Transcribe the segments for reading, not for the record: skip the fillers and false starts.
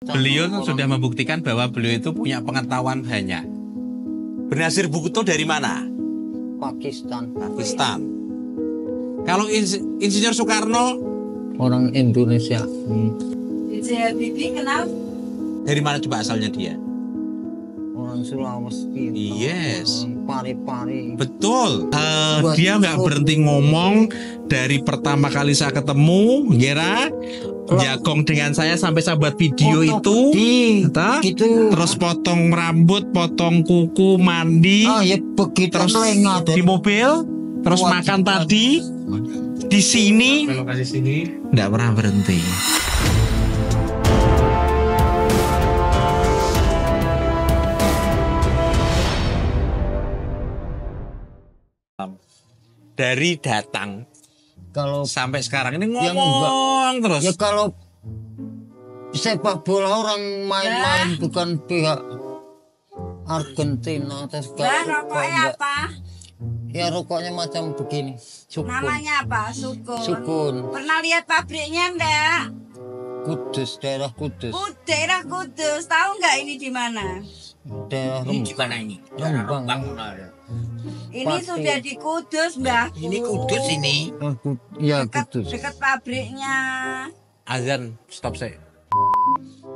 Beliau sudah membuktikan bahwa beliau itu punya pengetahuan banyak. Benazir Bhutto dari mana? Pakistan. Kalau Insinyur Soekarno Orang Indonesia. B.J. Habibie kenal? dari mana coba asalnya dia? Orang Sulawesi. Yes. Orang Pari-Pari. Betul. Dia nggak berhenti ngomong dari pertama kali saya ketemu, Gera, jagong dengan saya sampai saya buat video itu, gitu. terus potong rambut, potong kuku, mandi, Ya begitu. terus di mobil, terus makan tadi, di sini, Lokasi sini. nggak pernah berhenti. Dari datang Kalau sampai sekarang ini Yang ngomong terus. ya kalau sepak bola orang main-main bukan pihak Argentina atau segala Rokoknya apa? Ya rokoknya macam begini. Sukun. Namanya apa? Sukun. Sukun. Pernah lihat pabriknya enggak? Kudus, daerah Kudus. Daerah Kudus. Tahu nggak ini di mana? Daerah Rembang. ini? Rembang. Ini Pasti. sudah di Kudus, Mbah. Ini Kudus ini. Ya Dekat, Kudus. dekat pabriknya. Azan, stop saya.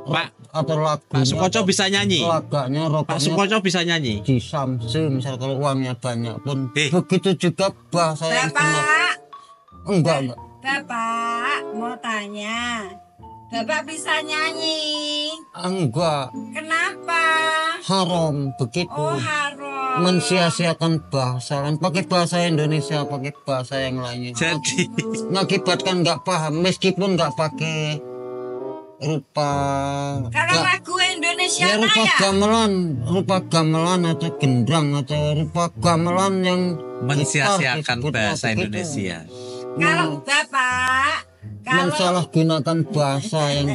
Pak, Atau lagu. Pak Sukoco bisa nyanyi. Laganya Pak rokoknya Sukoco bisa nyanyi. di Samsu misal kalau uangnya banyak pun begitu juga bahasa yang benar. Bapak, Enggak. Bapak mau tanya. Bapak bisa nyanyi. Enggak. Kenapa? Haram begitu. Oh, haram. Mensia-siakan bahasa kan pakai bahasa Indonesia pakai bahasa yang lainnya Jadi mengakibatkan nggak paham meskipun nggak pakai rupa Kalau lagu Indonesia ya rupa gamelan atau gendang atau rupa gamelan yang mensia-siakan disebut bahasa begitu. Indonesia. Kalau Bapak, kalau Mensalahgunakan bahasa yang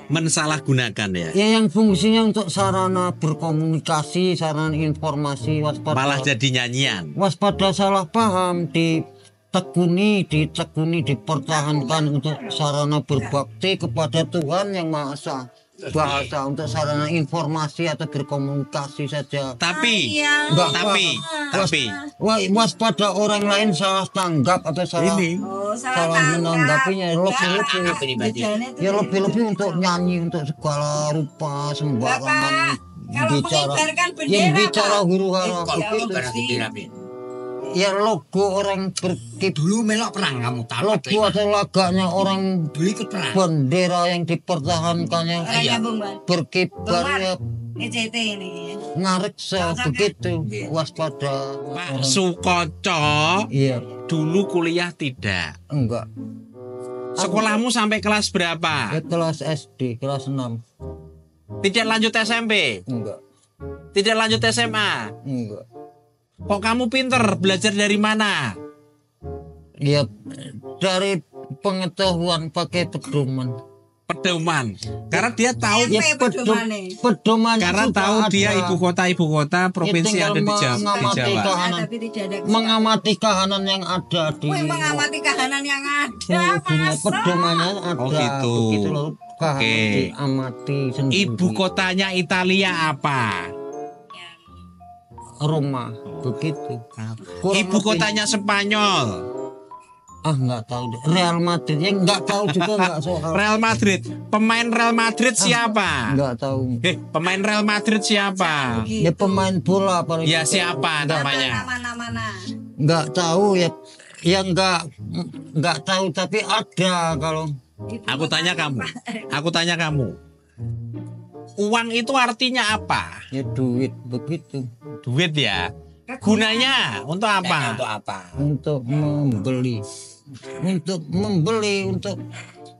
Mensalahgunakan ya. yang fungsinya untuk sarana berkomunikasi, sarana informasi, waspada Malah jadi nyanyian. waspada salah paham, ditekuni, dipertahankan untuk sarana berbakti kepada Tuhan yang Maha Esa. Bahasa untuk sarana informasi atau berkomunikasi saja. Tapi, Enggak tapi, waspada orang lain salah tanggap atau salah salah menanggapinya lebih ya lebih untuk nyanyi untuk segala rupa sembarangan kalau bicara mengibarkan bendera, yang Pak. bicara huru-hara begitu ya logo orang Dulu melok perang kamu tahu. logo atau laganya orang Dulu ikut perang. bendera yang dipertahankannya Orang nyambung, Bang. berkibarnya Ini CT ini. ngareksa begitu waspada Pak Sukoco iya dulu kuliah tidak. enggak Sekolahmu sampai kelas berapa? ya kelas SD kelas 6 Tidak lanjut SMP? enggak Tidak lanjut SMA? enggak Kok kamu pinter? Belajar dari mana? ya dari pengetahuan pakai pedoman Pedoman. Karena dia tahu ya pedoman karena sudah tahu dia ada. ibu kota provinsi yang ada di Jawa. mengamati kahanan, Tapi tidak ada. mengamati kahanan yang ada di Wih, mengamati kahanan yang ada. punya Masa? pedomannya ada Oh, gitu. begitu loh kahanan Oke. diamati sendiri Ibu kotanya Italia apa? Roma begitu Kurang Ibu lebih- kotanya Spanyol. nggak tahu deh. Real Madrid ya nggak tahu juga nggak soal Real Madrid. Pemain Real Madrid siapa? nggak tahu Pemain Real Madrid siapa? ya pemain bola paling Ya siapa namanya? Mana-mana. nggak tahu ya yang nggak tahu tapi ada kalau Aku tanya kamu. Uang itu artinya apa? ya duit begitu Duit ya. Gunanya untuk apa? Untuk apa? untuk membeli untuk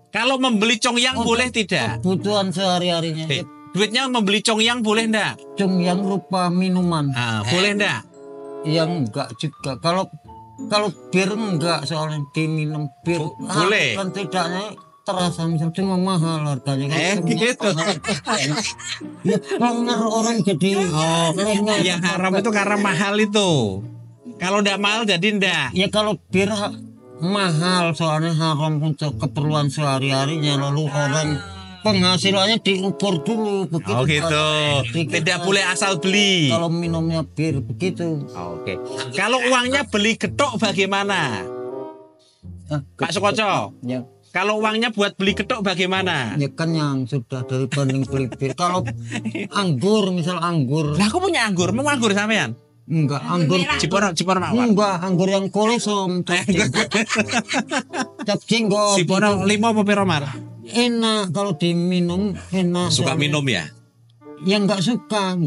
Kalau membeli congyang boleh tidak? kebutuhan sehari-harinya Duitnya membeli congyang boleh enggak? yang rupa minuman Boleh enggak? yang enggak juga kalau bir enggak soalnya diminum bir Boleh. kan tidaknya terasa misal cuma mahal harganya kan Gitu. ya, lengah orang jadi lengah. Yang haram itu karena mahal itu. Kalau enggak mahal jadi enggak. Ya kalau bir mahal soalnya haram untuk keperluan sehari-harinya lalu orang penghasilannya diukur dulu begitu. Oh gitu. Tidak boleh asal beli. Kalau minumnya bir begitu. Oke. Kalau uangnya beli getok bagaimana? Pak Sukoco. Ya, Kalau uangnya buat beli getok bagaimana? ya kenyang sudah daripada beli bir. Kalau anggur, misal anggur, Lah aku punya anggur, mau anggur sampean? enggak anggur, Ciporo mawar. enggak anggur yang kolesom, cap jenggot. Ciporo 5 apa piro Mar? Enak kalau diminum enak. Suka minum ya? Ya enggak suka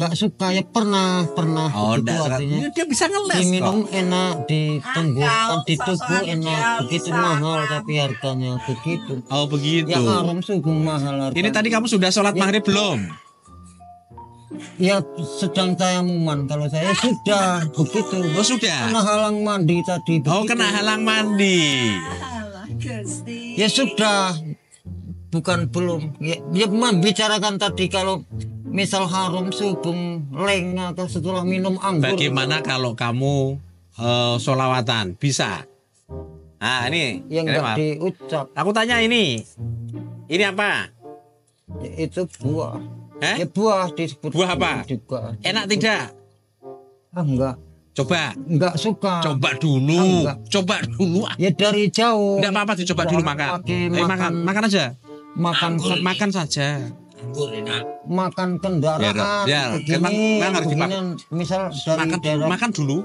ya pernah Oh, begitu enggak. artinya. Dia bisa ngeles kok. Diminum enak, ditenggorkan, di tubuh enak, begitu mahal tapi harganya begitu. Oh begitu. Ya haram sungguh mahal harganya. Ini tadi kamu sudah sholat maghrib belum? Ya sedang tayamuman kalau saya sudah begitu. Oh sudah. Kena halang mandi tadi. Oh begitu. kena halang mandi. Alah, Gusti. Ya sudah. Bukan belum. Ya membicarakan tadi kalau misal haram sehubung leng atau setelah minum anggur. Bagaimana kalau kamu sholawatan? Bisa? Nah ini. Yang enggak diucap. Aku tanya ini. Ini apa? Ya, itu buah. Eh? Ya buah disebut Buah apa? juga. Enak tidak? Enggak. Coba. Enggak suka. Coba dulu. Enggak. Coba dulu. Ya dari jauh. Enggak apa-apa dicoba dulu makan. Pakai Makan aja. makan saja. Anggur enak. makan kendaraan Ya, begini, emang harus begini, misal dari daerah makan dulu.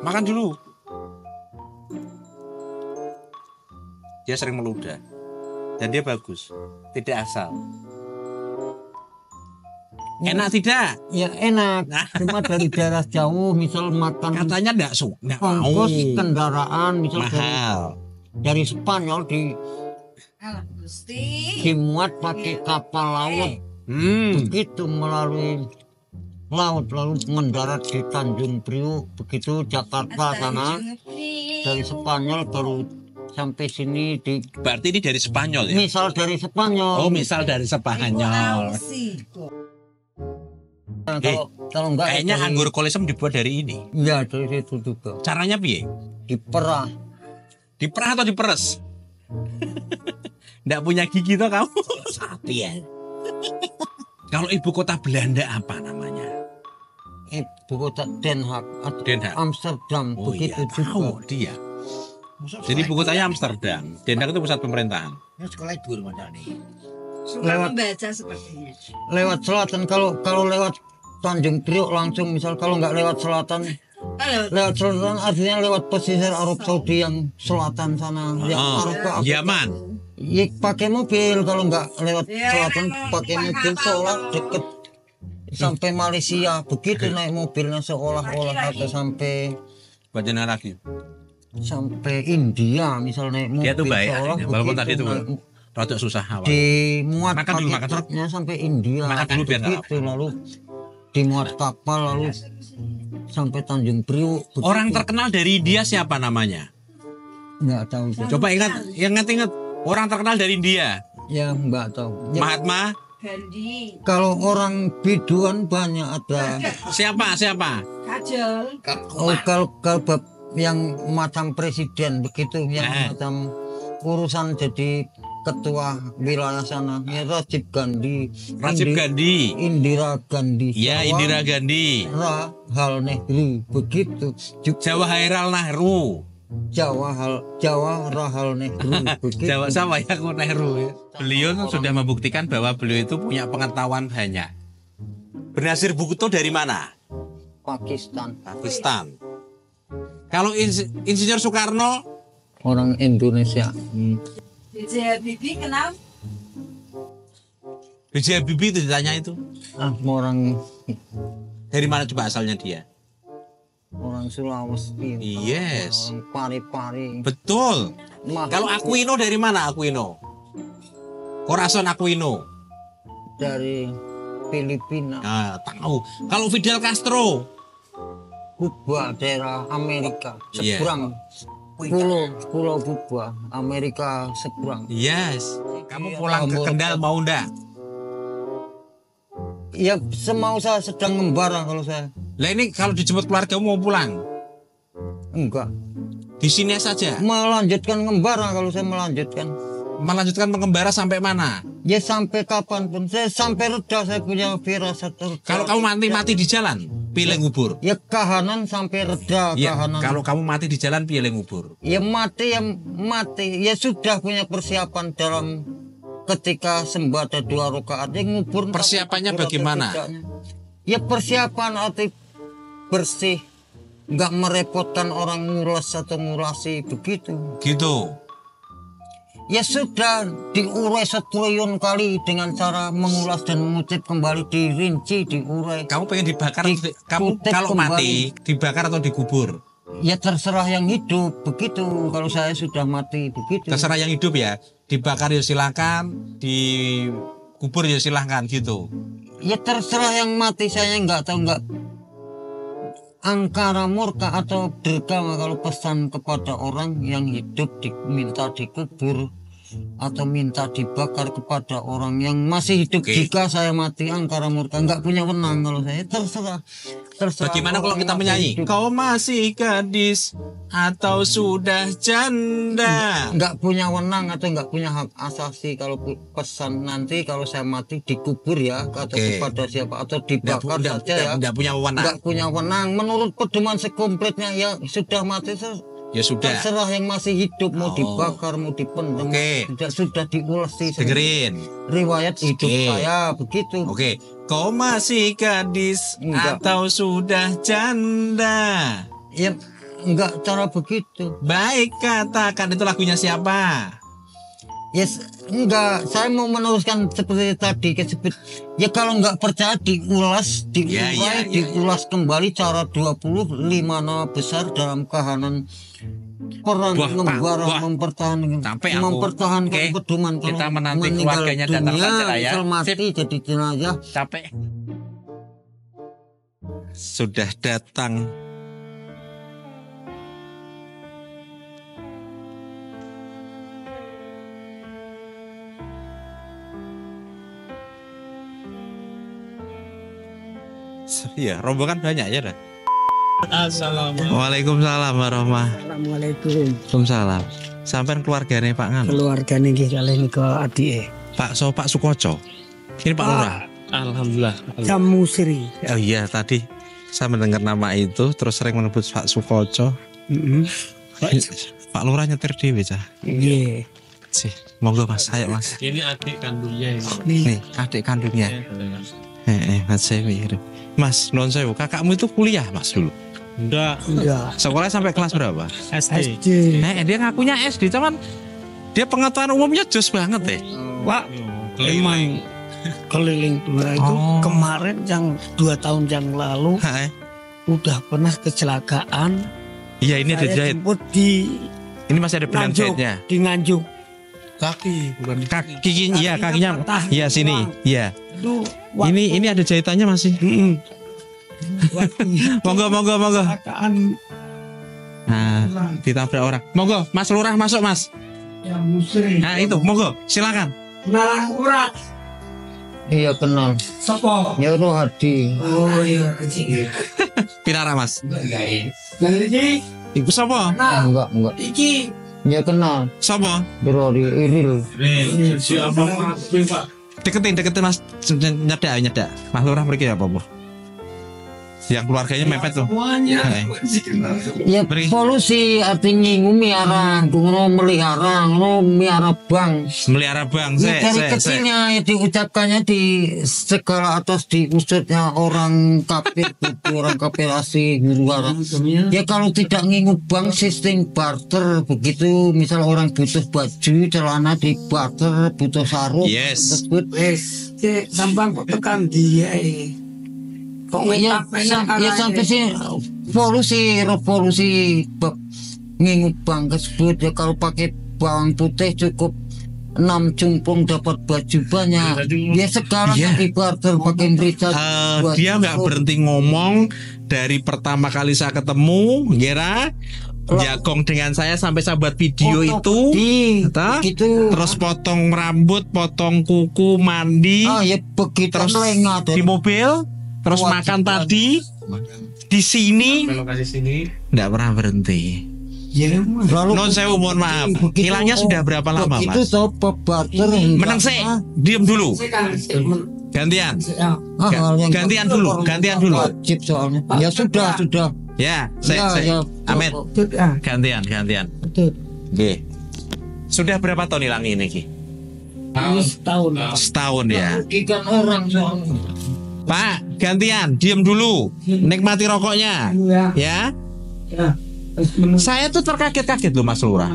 Makan dulu. Dia sering meludah. Dan dia bagus. Tidak asal. Enak tidak? ya enak Nah. cuma dari daerah jauh misal makan Katanya enggak mau. ongkos kendaraan misal Mahal. dari Spanyol Alah, Gusti. dimuat pakai kapal laut begitu melalui laut lalu mendarat di Tanjung Priuk begitu Jakarta sana dari Spanyol baru sampai sini di Berarti ini dari Spanyol ya? misal dari Spanyol. Oh, misal dari Spanyol. Nah, kalau enggak Kayaknya dari- anggur kolesem dibuat dari ini. ya dari situ juga Caranya piye? diperah. Diperah atau diperes? Nggak punya gigi toh kamu? Sapi ya. Kalau ibu kota Belanda apa namanya? Ibu kota Den Haag atau Den Haag. Amsterdam Oh iya, begitu juga. tahu dia. Jadi ibu kotanya Amsterdam. Den Haag itu pusat pemerintahan. Ya sekolah itu mana nih? Suka Lewat- membaca sepertinya. Lewat selatan kalau lewat Tanjung Priok langsung misal kalau nggak lewat selatan Halo. lewat selatan artinya lewat pesisir Arab Saudi yang selatan sana yang Oh, Arab ke Yaman. ya, pakai mobil kalau nggak lewat Ya, selatan memang pakai bukan mobil kapal, seolah Bang. deket sampai Malaysia begitu naik mobilnya seolah-olah atau sampai Lagi. India misal naik mobil Dia tuh baik seolah adanya, walaupun begitu tadi tuh naik- rada susah awal. dimuat Makan dulu, makan. truknya sampai India Makan dulu biar nggak begitu lalu dimuat kapal lalu sampai Tanjung Priuk begitu. Orang terkenal dari India siapa namanya? nggak tahu sih. Coba ingat orang terkenal dari India. Ya nggak tahu ya, Mahatma. Gandhi. kalau orang biduan banyak ada Siapa? Kajol. kalau bab yang macam presiden begitu yang macam urusan jadi ketua wilayah sana ya Rajiv Gandhi Indira Gandhi Ya, Indira Gandhi. Jawaharlal Nehru begitu Jawaharlal Nehru. Jawaharlal Nehru begitu. Jawa sama ya kok Nehru ya. Beliau tuh sudah membuktikan bahwa beliau itu punya pengetahuan banyak. Benazir Bhutto dari mana? Pakistan Pakistan. Kalau Insinyur Soekarno, orang Indonesia DJ Habibie kenal? B.J. Habibie itu ditanya itu orang dari mana coba asalnya dia? Sulawesi Yes, orang Pari-Pari betul. Mah- Kalau Aquino dari mana Aquino? Corazon Aquino. dari Filipina Nah, tahu. Kalau Fidel Castro, Kuba daerah Amerika Iya. seberang pulau Kuba Amerika seberang yes. Kamu pulang ke Kendal mau ndak? ya semau saya sedang ngembara kalau saya Lah ini kalau dijemput keluarga mau pulang, enggak di sini saja. melanjutkan ngembara kalau saya melanjutkan melanjutkan pengembara sampai mana? Ya sampai kapanpun, saya sampai reda, saya punya firasat reda. Kalau kamu mati di jalan, pilih ngubur. Ya kahanan sampai reda, Ya, kahanan. kalau kamu mati di jalan, pilih ngubur. Ya mati, ya sudah punya persiapan dalam ketika sembada 2 rakaat yang ngubur. Persiapannya bagaimana? Ya persiapan arti bersih, nggak merepotkan orang ngulas atau ngulasi begitu. Gitu. Ya sudah diurai 1 triliun kali dengan cara mengulas dan mengutip kembali, dirinci, diurai. Kamu pengen dibakar? Kamu Dikutip kalau kembali. mati dibakar atau dikubur? Ya terserah yang hidup begitu. Kalau saya sudah mati begitu. Terserah yang hidup ya. Dibakar ya silakan, dikubur ya silakan gitu. Ya terserah yang mati, saya nggak tahu, nggak angkara murka atau dergama kalau pesan kepada orang yang hidup minta dikubur atau minta dibakar kepada orang yang masih hidup. Oke. Jika saya mati angkara murka, nggak punya wenang kalau saya. Terserah Bagaimana kalau orang kita masih menyanyi? hidup. Kau masih gadis atau sudah janda? Nggak punya wenang atau nggak punya hak asasi kalau pesan nanti kalau saya mati dikubur ya atau Oke. kepada siapa atau dibakar saja ya. Nggak punya wewenang. Nggak punya wenang menurut pedoman sekompletnya ya sudah mati. Ya sudah. Terserah yang masih hidup mau Oh. dibakar mau dipendem. Oke. Sudah diulas sih Dengerin. riwayat hidup Oke. saya begitu. Oke. Kau masih gadis Enggak. atau sudah janda? Ya enggak cara begitu. Baik, katakan itu lagunya siapa? Yes, enggak, saya mau meneruskan seperti tadi kesebut. Ya kalau enggak percaya diulas, diurai, Ya. diulas kembali cara 25 nama besar dalam kahanan perang Wah, Pak, membara wah. mempertahankan Capek aku. mempertahankan Oke, pedoman. Kalau kita menanti meninggal keluarganya datang dunia, saja lah ya. misal mati jadi jenazah. Capek. Sudah datang. Iya, rombongan banyak ya dah. Assalamualaikum. Waalaikumsalam warahmatullahi Assalamualaikum. Waalaikumsalam. Sampai keluarganya Pak Nganu. Keluarga niki kali niko adike. Pak Sukoco. Ini Pak Lurah. Alhamdulillah. Jamu Sri. Oh iya, tadi saya mendengar nama itu terus sering menyebut Pak Sukoco. Pak Lurah nyetir dewe cah. Iya. Sih, monggo Mas, ayo Mas. Ini adik kandungnya ini. Nih, adik kandungnya. Mas Sewi. Mas, non sewu, kakakmu itu kuliah Mas dulu. Enggak, Enggak. Sekolah sampai kelas berapa? SD. SD. Dia ngakunya SD, cuman dia pengetahuan umumnya jos banget deh. Pak, emang keliling dua itu Oh. kemarin yang 2 tahun yang lalu udah pernah kecelakaan. Iya, ini ada Saya jahit. jemput di Ini masih ada benang Nganjuk, jahitnya. di Nganjuk. Kaki, bukan Kaki, iya kakinya. patah. Iya sini, iya. Itu Ini ada jahitannya masih. Monggo. kecelakaan Nah, ditabrak orang. Monggo, Mas Lurah masuk Mas. Jamu Sri. Nah itu, monggo, silakan. Kenalan kurang. Iya kenal. Sopo? Ya Rohadi. Oh iya. Pinara Mas. Nanti Iku sapa? Enggak. iki Ya kenal. Sapa? Rohadi Iril. siapa Pak? Deketin Mas. Nyedak. Mas Lurah mriki apa, Bu? Yang keluarganya mepet tuh. semuanya. Ya Beri. polusi artinya ngumiara, ngono melihara, ngono miara bang. Melihara bang, Ya, dari kecilnya ya diucapkannya di segala atas diusutnya orang kafir, orang kafir asli guru Arab. Ya kalau tidak ngingu bang sistem barter begitu, misal orang butuh baju celana di barter, butuh sarung Yes. tersebut. Cek sampang kok tekan dia kok Ya, ya sampai sih revolusi bab ngingu bang tersebut ya kalau pakai bawang putih cukup 6 cumpung dapat baju banyak. Ya sekarang Iya. di barter pakai merica. Dia nggak berhenti ngomong dari pertama kali saya ketemu, Gera. Jagong dengan saya sampai saya buat video itu, Eta? Gitu. terus potong rambut, potong kuku, mandi, Ah ya begitu terus lengah di mobil, terus makan tadi di sini, Lokasi sini. nggak pernah berhenti. Ya, Mas. Lalu Non sewu, mohon maaf. Hilangnya sudah berapa lama, Itu Mas? tahu pebarter Menang sih, diem dulu. Gantian. Gantian dulu. Wajib soalnya. Ya sudah. Ya, Ya. Amin. Ah, Gantian. betul. Oke. Sudah berapa tahun hilang ini, Ki? Ini setahun. Setahun ya. Ikan orang soalnya. Pak, gantian, diem dulu. Nikmati rokoknya. Ya. Ya. Saya tuh terkaget-kaget loh Mas Lurah.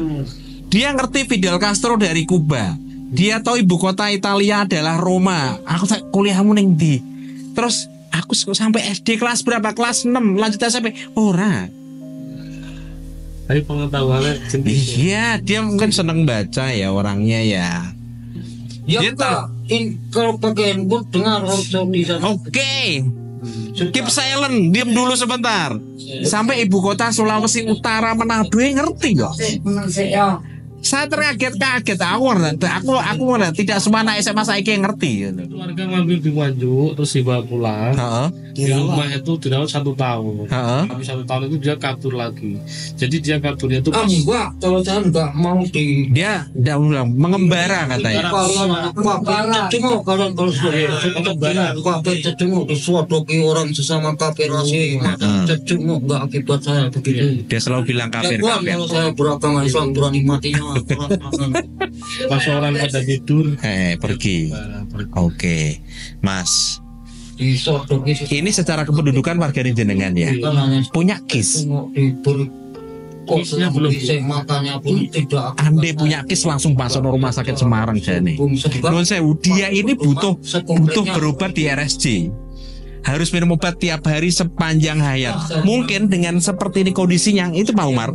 Dia ngerti Fidel Castro dari Kuba. Dia tahu ibu kota Italia adalah Roma. Aku kuliahmu neng di. Terus aku sampai SD kelas berapa? Kelas 6 lanjut SMP. Ora. Tapi pengetahuannya jenis. Iya, dia mungkin seneng baca ya orangnya ya. Ya Dia enggak. Kalau pakai handphone dengar langsung di sana. Oke. Keep silent, diam dulu sebentar. Sampai ibu kota Sulawesi Utara Manado ngerti kok. Saya terkaget-kaget. Aku tidak semua anak SMA saya ngerti. Keluarga ngambil di Nganjuk terus dibawa pulang. Heeh. Di rumah itu dirawat 1 tahun. Heeh. Habis 1 tahun itu dia kabur lagi. Jadi dia kaburnya itu Enggak, kalau saya enggak mau di Dia bilang mengembara katanya. kalian anak kafir cuma kalian kalau sudah kafir cuma disuadoki orang sesama kafir asli cuma enggak akibat saya begitu. Dia selalu bilang kafir. Kalau saya beragama Islam berani matinya. pas orang pada tidur. Pergi. Oke, Mas. Disodoki Ini secara kependudukan warga jenengan ya. Punya KIS. diberi Kisnya belum. bisa makannya pun tidak Ande punya KIS langsung masuk rumah sakit Semarang jane. Non sewu, dia ini butuh berobat di RSJ. Harus minum obat tiap hari sepanjang hayat. Mungkin dengan seperti ini kondisinya itu Pak Umar,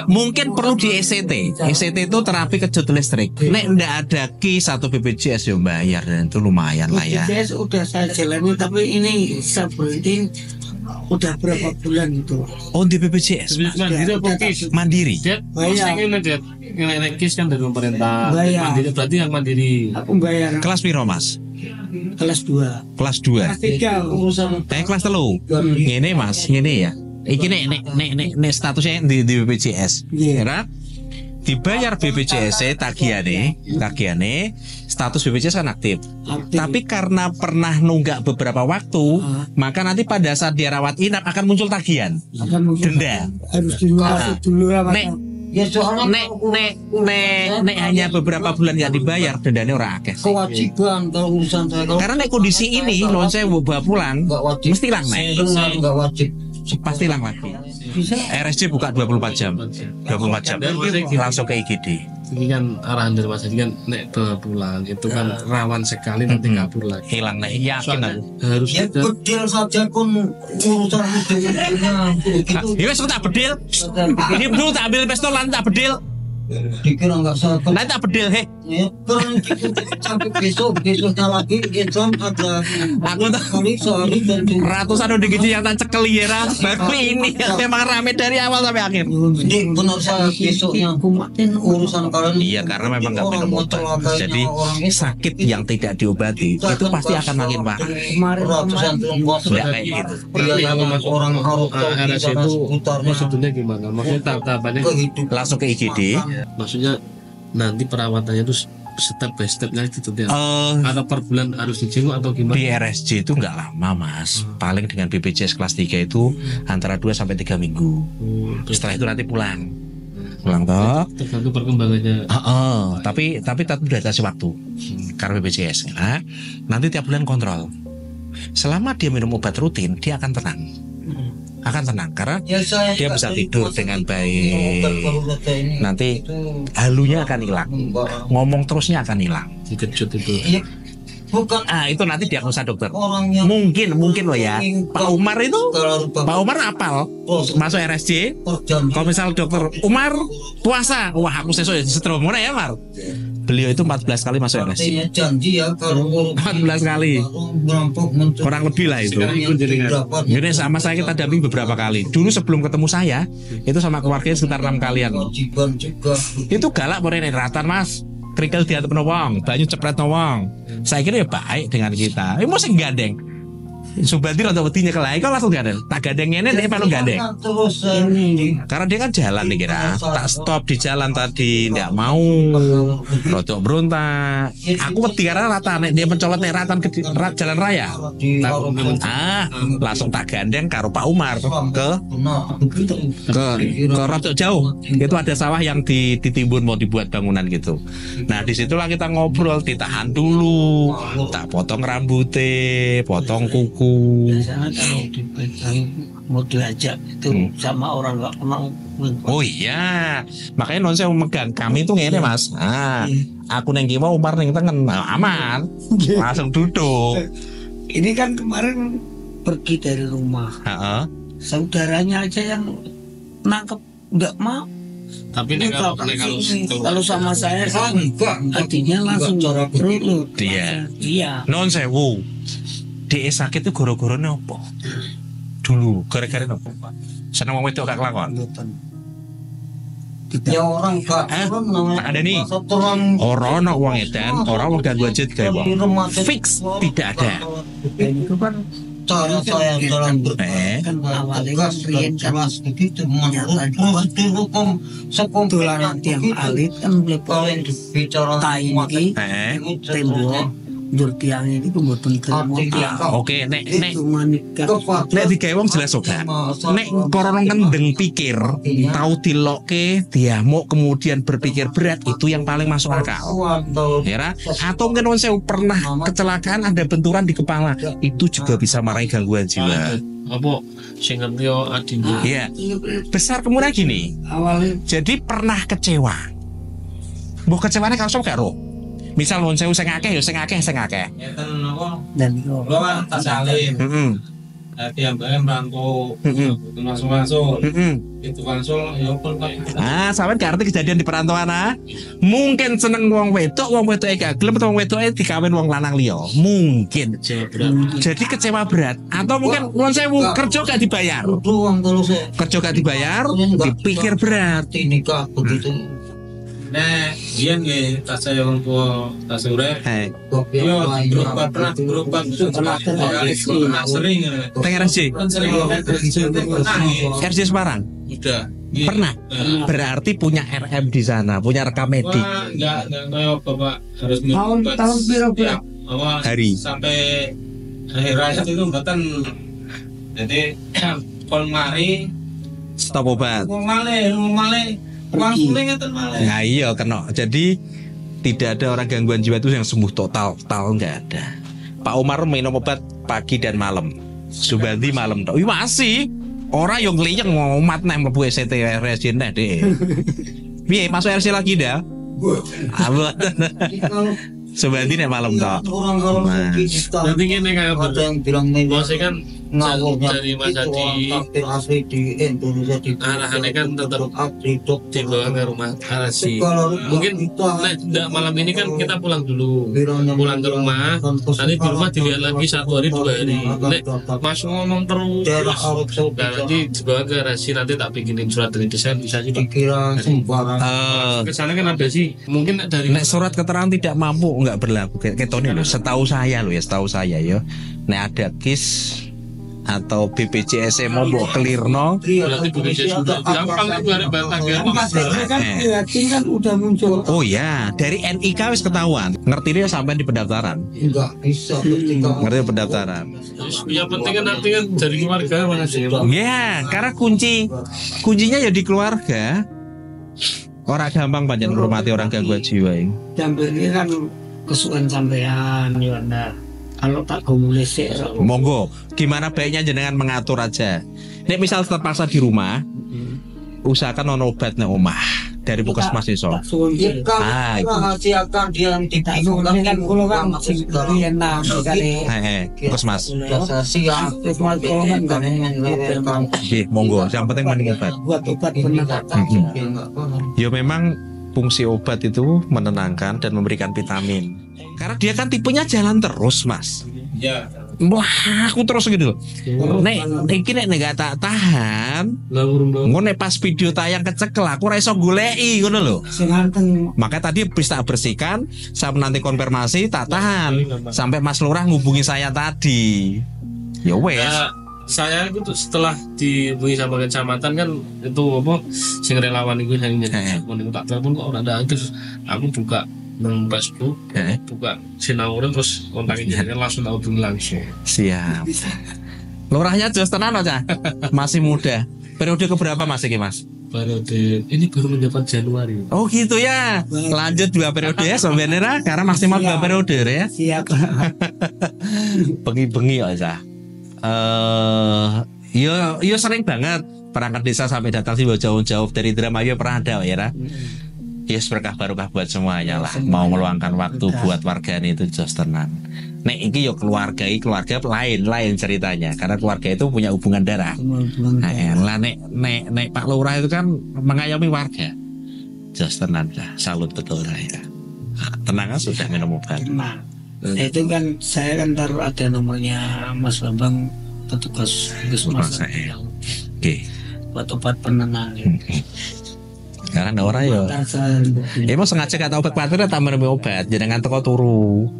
mungkin perlu di ECT. ECT itu terapi kejut listrik. Nek ndak ada KIS atau BPJS ya bayar, dan itu lumayan lah ya. BPJS udah saya jalani, tapi ini saya berhenti udah berapa bulan gitu. Oh di BPJS Mas? Mandiri apa kis? Mandiri. Dia Bayar. nilai kis kan dari pemerintah. Bayar. Mandiri berarti yang mandiri. Aku bayar Kelas piro Mas? kelas 2. Kelas 2. Kelas 3 urusan Kelas 3. Ngene Mas, ngene ya. Iki nek statusnya di BPJS. Iya. Ya. Dibayar BPJS tagihannya, status BPJS kan aktif. Tapi karena pernah nunggak beberapa waktu, maka nanti pada saat dia rawat inap akan muncul tagihan, akan mungkin denda. harus dilunasi dulu ya Mas. Nek ya soalnya nek hanya beberapa bulan yang dibayar, dendanya ora akeh. kewajiban kalau urusan saya kalau Karena nek kondisi ini, non saya bawa pulang, enggak wajib mesti hilang nek. enggak wajib Pasti hilang lagi. Bisa RSJ buka 24 jam. 24 jam. Langsung ke IGD. Ini kan arahan dari Mas Adi kan nek bawa pulang itu kan rawan sekali nanti kabur lagi. Hilang nek yakin aku. Harus ya ada bedil saja pun urusan ujung-ujungnya begitu Ya wis tak bedil. Ini dulu tak ambil pistol lan tak bedil. dikira enggak salah Lah tak bedil he. ya keren gitu sampai besoknya lagi Islam ada Aku tuh sehari dan ratusan udah gitu yang tak cekel ya Ra. Baru ini memang rame dari awal sampai akhir. jadi benar saya besoknya urusan kalian Iya karena memang nggak minum obat. Jadi sakit yang tidak diobati itu pasti akan makin parah. ratusan perempuan Nggak kayak gitu. orang harus RS itu maksudnya gimana? Maksudnya tahapannya Langsung ke IGD. maksudnya nanti perawatannya itu step by stepnya gitu dia. Atau per bulan harus dijenguk atau gimana? Di RSJ itu nggak lama Mas. Paling dengan BPJS kelas 3 itu antara 2 sampai 3 minggu. Setelah itu nanti pulang toh. Tergantung perkembangannya. Tapi tetap udah kasih waktu karena BPJS. Nah, nanti tiap bulan kontrol. Selama dia minum obat rutin, dia akan tenang. Karena dia bisa tidur dengan baik. Nanti halunya akan hilang, ngomong terusnya akan hilang. Dikejut itu. bukan Itu nanti diagnosa dokter. orang yang Mungkin loh ya. Pak Umar apal masuk RSJ. Kalau misal dokter Umar puasa, wah aku sesuk ya setrum ngono ya Mar. Beliau itu 14 kali masuk RSJ. artinya janji ya kalau 14 kali. Kurang lebih lah itu. Ini sama saya kita damping beberapa kali. Dulu sebelum ketemu saya, itu sama keluarganya sekitar 6 kalian. kewajiban juga Itu galak morene ratan Mas. Kerikil diatep wong, banyu cepret wong. Saya kira ya baik dengan kita. Ini mesti gandeng. Subandi rada wedi nyekel ae kok langsung gandeng. Tak gandeng ngene nek paling gandeng. Terus Karena dia kan jalan nih kira. Tak stop di jalan tadi, ndak mau. Rodok berontak. Aku wedi karena rata nek dia mencolot nek ratan ke jalan raya. Langsung tak gandeng karo Pak Umar ke rodok jauh. Itu ada sawah yang ditimbun mau dibuat bangunan gitu. Nah disitulah kita ngobrol, ditahan dulu, tak potong rambutnya, potong kuku. Biasanya kalau dipegang mau diajak itu sama orang nggak kenal. Oh iya, makanya non saya megang kami itu ngene mas. Aku neng kiwa Umar neng tengen, aman, langsung duduk. Ini kan kemarin pergi dari rumah, saudaranya aja yang nangkep nggak mau. Tapi kalau sama saya artinya langsung berlut. Iya. Non sewu. Dia sakit itu goro-goro apa? Dulu gara-gara apa? Seneng wong wedok gak kelakon. ya orang gak ada nih orang wong edan, orang wong gangguan jiwa kayak fix tidak ada. Itu kan cara saya dalam kan awalnya kan rian kan begitu menurut hukum tulanan tiang alit kan paling bicara taingi tembok jur tiang ini kemudian tembok. Oke, nek digawe wong jelas oke. Nek korong kendeng pikir, tahu dilokke, diamuk kemudian berpikir berat, itu yang paling masuk akal. Ya, atau mungkin wong saya pernah kecelakaan ada benturan di kepala, itu juga bisa marahi gangguan jiwa. Apa sing ngerti adine? Iya. Besar kemudian gini. Awalnya jadi pernah kecewa. Mbok kecewane kalau sok gak roh. Misal wong sewu sing akeh ya sing akeh. Ngeten napa? dan Kula kan tak salin. Dadi ambake merantau. Masuk-masuk. Itu konsul ya pun kok. Sampean gak ngerti kejadian di perantauan mungkin seneng wong wedok gak gelem atau wong wedoke dikawin wong lanang liya. Mungkin. Jadi kecewa berat atau mungkin wong sewu kerja gak dibayar. Kerja gak dibayar, dipikir berat. Nikah begitu. Nah, dia nggih tas saya orang tua tas urip. Yo berobat sering. Teng RSJ. RSJ Semarang. Udah. Pernah. Berarti punya RM di sana, punya rekam medik. Enggak kayak Bapak harus tahun berapa hari sampai akhir raya itu mboten. Jadi pol mari stop obat. Wong malih Nah iya kena. Jadi tidak ada orang gangguan jiwa itu yang sembuh total nggak ada. Pak Umar minum obat pagi dan malam. Subandi malam tok. Masih orang yang liyeng ngomat nek mlebu SCT RSJ nek deh. Piye masuk RSJ lagi dah? Abot. Subandi nek malam tok. Nanti ngene kayak yang bilang bosnya kan dari Mas Adi asli di Indonesia di arahannya kan tetap dibawa ke rumah arasi. Mungkin tidak malam ini kan kita pulang dulu, pulang ke rumah. Nanti di rumah dilihat lagi 1 hari 2 hari. Nek Mas ngomong terus, nanti dibawa ke arasi. Nanti tak bikinin surat dari desa bisa sih dikira sembarang. Kesana kan ada sih. Mungkin dari nek surat keterangan tidak mampu nggak berlaku. Ketone lho, setahu saya ya. Nek ada KIS atau BPJS mau mbok klirno berarti BPJS sudah gampang itu hari kan udah muncul. Oh ya, dari NIK wis ketahuan. Ngerti dia sampai di pendaftaran. Enggak bisa Ngerti pendaftaran. Ya penting kan nanti kan dari keluarga mana sih? Ya, karena kuncinya ya di keluarga. Orang gampang panjang menghormati orang gangguan jiwa ini. Jambil ini kan kesukaan sampean Yona. Kalau tak komunisir monggo, gimana baiknya jenengan mengatur aja. Nek misal terpaksa di rumah, usahakan non obat nek omah dari puskesmas iso. Rahasiakan dia yang kan kulo kan dari enak sekali. Puskesmas. Siang Puskesmas kulo kan nggih, monggo, yang penting mending obat. buat obat benar. Ya memang fungsi obat itu menenangkan dan memberikan vitamin. Karena dia kan tipenya jalan terus, Mas. Ya. Wah, aku terus gitu loh. Nek gak tak tahan. Ngono pas video tayang kecekel aku ora iso goleki ngono lho. Makanya tadi bisa tak bersihkan, saya nanti konfirmasi tak tahan sampai Mas Lurah ngubungi saya tadi. Ya wes. Saya itu setelah dihubungi sama kecamatan kan itu apa sing relawan itu yang jadi telepon itu tak telepon kok ora ada, terus aku buka nang Facebook, buka sinauran terus kontakin jenengan langsung tak hubungi langsung. Siap. Lurahnya jos tenan aja. Masih muda. Periode keberapa Mas iki Mas? Periode ini baru menjabat Januari. Oh gitu ya. Lanjut 2 periode ya sebenarnya karena maksimal 2 periode ya. Siap. Bengi-bengi aja. Yo sering banget perangkat desa sampai datang sih jauh-jauh dari Indramayu pernah ada ya. Yes, berkah barokah buat semuanya lah. Mau meluangkan waktu buat warga itu jos tenan. Nek iki yo keluarga lain ceritanya karena keluarga itu punya hubungan darah. Lah nek Pak Lurah itu kan mengayomi warga. Jos tenan lah, salut betul saya. Tenang sudah minum obat. Itu kan saya kan taruh ada nomornya Mas Bambang petugas puskesmas. Oke. Buat obat penenang. Karena orang ya. Emang sengaja kata obat patir tambah minum obat, jangan teko turu.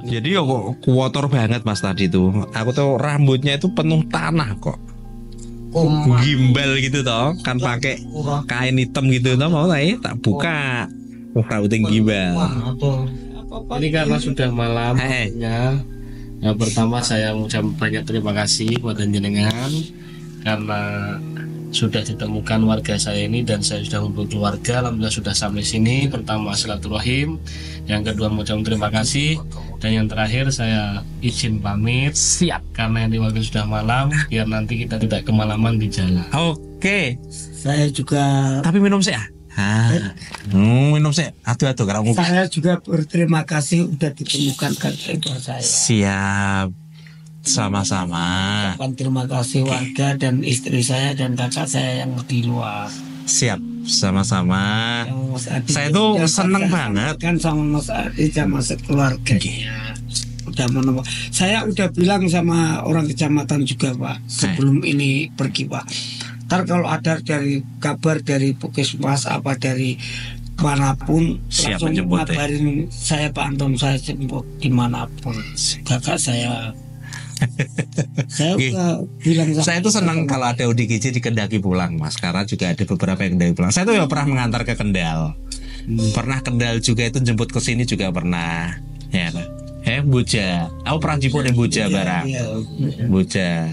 Jadi ya kok kotor banget Mas tadi tuh. Aku tuh rambutnya itu penuh tanah kok. Gimbal gitu toh, kan pakai kain hitam gitu toh, mau tak buka. Rambutnya gimbal. Ini karena sudah malam ya. Yang pertama saya mengucap banyak terima kasih kepada jenengan karena sudah ditemukan warga saya ini dan saya sudah kumpul keluarga. Alhamdulillah sudah sampai sini. Pertama silaturahim, yang kedua mengucap terima kasih, dan yang terakhir saya izin pamit. Siap. Karena ini waktu sudah malam, biar nanti kita tidak kemalaman di jalan. Oke. Saya juga. Tapi minum sih ya. Minum sih. Atuh kalau saya juga berterima kasih udah ditemukan kakek saya. Siap. Sama-sama. Terima kasih warga dan istri saya dan kakak saya yang di luar. Siap, sama-sama. Saya tuh seneng banget kan sama Mas Adi sama keluarganya. Udah menemukan. Saya udah bilang sama orang kecamatan juga Pak sebelum ini pergi Pak. Ntar kalau ada dari kabar dari puskesmas apa dari manapun siap langsung ngabarin saya Pak Anton, saya jemput dimanapun. Kakak saya saya bilang saya itu senang kalau ada ODGJ di Kendaki pulang Mas, karena juga ada beberapa yang dari pulang. Saya tuh ya pernah mengantar ke Kendal, pernah Kendal juga itu jemput ke sini juga pernah ya. Boja, aku pernah jemput di Boja barang Boja.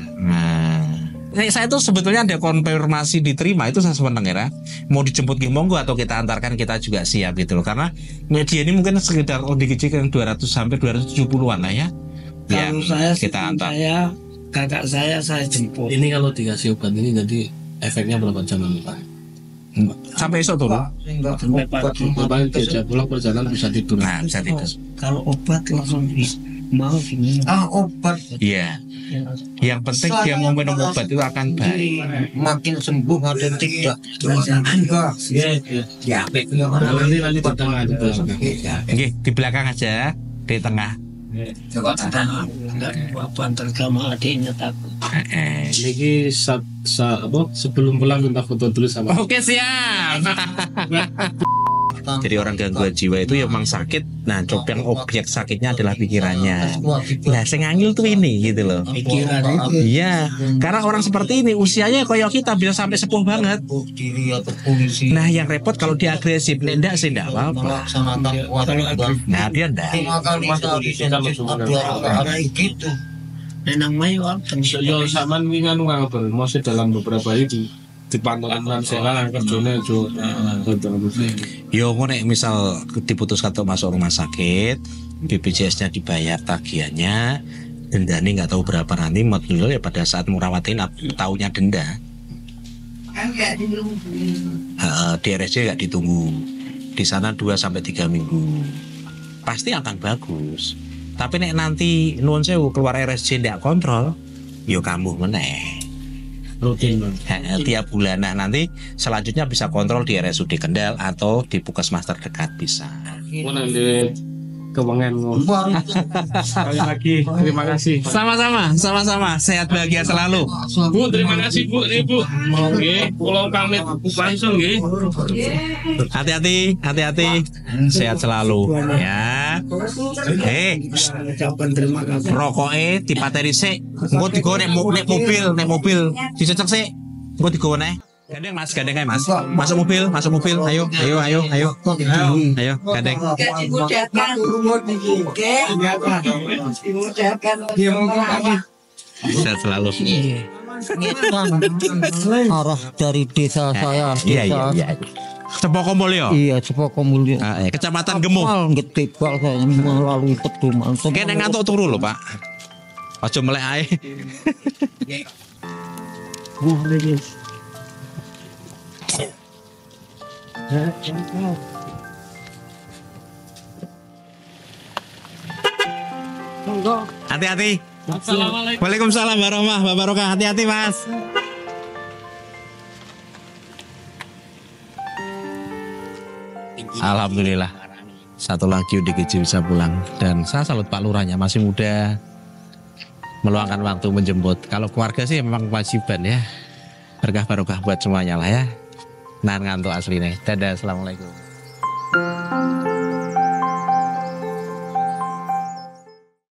Saya tuh sebetulnya ada konfirmasi diterima itu saya senang ya. Mau dijemput di monggo atau kita antarkan kita juga siap gitu loh, karena media ini mungkin sekitar ODGJ yang 200 sampai 270-an lah ya. Kalau saya kita antar. Saya kakak saya jemput. Ini kalau dikasih obat ini jadi efeknya berapa jam Pak? Sampai esok tuh sampai pagi. Bapak diajak pulang perjalanan bisa tidur. Nah, bisa tidur. Kalau obat langsung mau gini. Obat. Iya. Yang penting dia mau minum obat itu akan baik. Makin sembuh ada tidak. Enggak. Ya, nanti di tengah itu. Oke, di belakang aja, di tengah. Enggak apa sama adiknya takut. Ini sebelum pulang minta foto dulu sama. Oke, siap. Jadi orang gangguan jiwa itu ya memang sakit. Nah, yang objek sakitnya adalah pikirannya. Nah, sing ngangil tuh ini gitu loh. Pikiran itu. Iya, karena orang seperti ini usianya kayak kita bisa sampai sepuh banget. Nah, yang repot kalau dia agresif, enggak sih enggak apa-apa. Nah, dia enggak. Nenang mayu yo sampean wingan ngabel mosok dalam beberapa hari di pantauan saya kerjanya jo. Yo nek misal diputuskan untuk masuk rumah sakit, BPJS-nya dibayar tagihannya, dendanya nggak tahu berapa nanti, modul ya pada saat merawatin taunya denda. Di RSJ nggak ditunggu, di sana 2 sampai 3 minggu, pasti akan bagus. Tapi nek nanti nuwun sewu keluar RSJ ndak kontrol, yo kambuh meneh. Rutin. Tiap bulan. Nah, nanti selanjutnya bisa kontrol di RSUD Kendal atau di puskesmas terdekat bisa. Mana di kewengen. Sekali lagi terima kasih. Sama-sama. Sehat bahagia selalu. Bu, terima kasih Bu. Ini Bu. Nggih, kula pamit langsung nggih. Hati-hati. Sehat selalu ya. Ucapan terima kasih. Rokoke dipateni sik. Engko digowo nek mobil dicecek sik. Engko digowo neh. Gandeng Mas, gandeng ae Mas. Masuk mobil. Ayo. Gandeng. Dimudahkan. Oke. Dimudahkan. Sehat selalu. Arah dari desa saya. Iya. Cepoko Mulyo. Iya, Cepoko Mulyo. Kecamatan Gemuh. Ngetibal saya melalui pedoman. Kene ngantuk turu lho, Pak. Aja melek ae. Hati-hati. Assalamualaikum. Waalaikumsalam warahmatullahi wabarakatuh. Hati-hati, Mas. Alhamdulillah. Satu lagi UDGJ bisa pulang. Dan saya salut Pak Lurahnya, masih muda, meluangkan waktu menjemput. Kalau keluarga sih memang kewajiban ya. Berkah barokah buat semuanya lah ya. Nah ngantuk aslinya. Dadah, assalamualaikum.